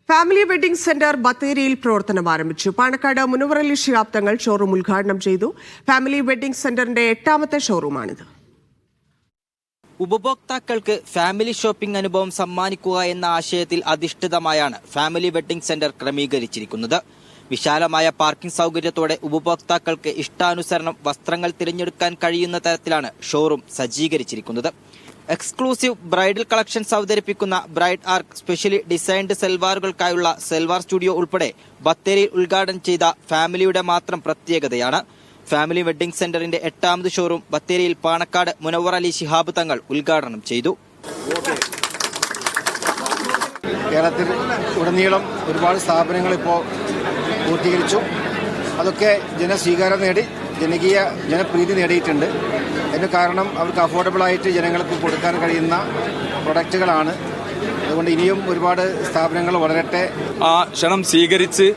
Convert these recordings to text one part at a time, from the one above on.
Family wedding centre ബത്തേരിയിൽ പ്രവർത്തനം ആരംഭിച്ചു. പാണക്കാട് മുനവർ അലി ശിഹാബ് തങ്ങൾ ഷോറൂം ഉദ്ഘാടനം ചെയ്തു. ഫാമിലി വെഡിംഗ് സെന്ററിന്റെ 8ാമത്തെ ഷോറൂമാണിത്. ഉപഭോക്താക്കൾക്ക് ഫാമിലി ഷോപ്പിംഗ് അനുഭവം സമ്മാനിക്കുക എന്ന ആശയത്തിൽ അധിഷ്ഠിതമായാണ് ഫാമിലി വെഡിംഗ് സെന്റർ ക്രമീകരിച്ചിരിക്കുന്നത്. വിശാലമായ പാർക്കിംഗ് സൗകര്യത്തോടെ ഉപഭോക്താക്കൾക്ക് ഇഷ്ടാനുസരണം വസ്ത്രങ്ങൾ തിരഞ്ഞെടുക്കാൻ കഴിയുന്ന തരത്തിലാണ് ഷോറൂം സജ്ജീകരിച്ചിരിക്കുന്നത്. എക്സ്ക്ലൂസീവ് ബ്രൈഡൽ കളക്ഷൻസ് അവതരിപ്പിക്കുന്ന ബ്രൈഡ് ആർക്ക്, സ്പെഷ്യലി ഡിസൈൻഡ് സെൽവാറുകൾക്കായുള്ള സെൽവാർ സ്റ്റുഡിയോ ഉൾപ്പെടെ ബത്തേരിയിൽ ഉദ്ഘാടനം ചെയ്ത ഫാമിലിയുടെ മാത്രം പ്രത്യേകതയാണ്. ഫാമിലി വെഡിംഗ് സെന്ററിന്റെ 8ാമത് ഷോറൂം ബത്തേരിയിൽ പാണക്കാട് മുനവർ അലി ശിഹാബ് തങ്ങൾ ഉദ്ഘാടനം ചെയ്തു. കേരളത്തിൽ ഉടനീളം ഒരുപാട് സ്ഥാപനങ്ങൾ ഇപ്പോൾ പൂർത്തീകരിച്ചു. അതൊക്കെ ജനസ്വീകാരം നേടി ജനപ്രീതി നേടിയിട്ടുണ്ട്. അതിന് കാരണം അവർക്ക് അഫോർഡബിളായിട്ട് ജനങ്ങൾക്ക് കൊടുക്കാൻ കഴിയുന്ന പ്രൊഡക്റ്റുകളാണ്. അതുകൊണ്ട് ഇനിയും ഒരുപാട് സ്ഥാപനങ്ങൾ വളരട്ടെ. ആ ക്ഷണം സ്വീകരിച്ച്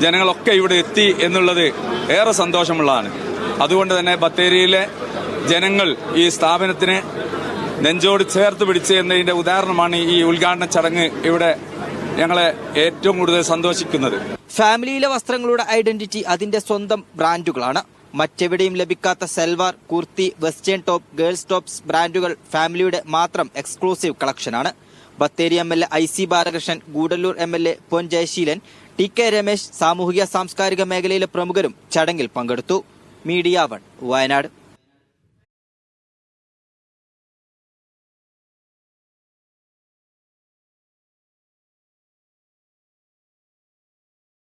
ജനങ്ങളൊക്കെ ഇവിടെ എത്തി എന്നുള്ളത് ഏറെ സന്തോഷമുള്ളതാണ്. അതുകൊണ്ട് തന്നെ ബത്തേരിയിലെ ജനങ്ങൾ ഈ സ്ഥാപനത്തിന് നെഞ്ചോട് ചേർത്ത് പിടിച്ച് എന്നതിന്റെ ഉദാഹരണമാണ് ഈ ഉദ്ഘാടന ചടങ്ങ് ഇവിടെ ഞങ്ങളെ ഏറ്റവും കൂടുതൽ സന്തോഷിക്കുന്നത്. ഫാമിലിയിലെ വസ്ത്രങ്ങളുടെ ഐഡന്റിറ്റി അതിന്റെ സ്വന്തം ബ്രാൻഡുകളാണ്. മറ്റെവിടെയും ലഭിക്കാത്ത salwar, kurti, western top, girls tops ബ്രാൻഡുകൾ ഫാമിലിയുടെ മാത്രം എക്സ്ക്ലൂസീവ് കളക്ഷനാണ്. Bathery MLA IC Balakrishnan, Gudalur MLA പൊൻ ജയശീലൻ, TK രമേശ്, സാമൂഹിക സാംസ്കാരിക മേഖലയിലെ പ്രമുഖരും ചടങ്ങിൽ പങ്കെടുത്തു. മീഡിയ 1 വയനാട്.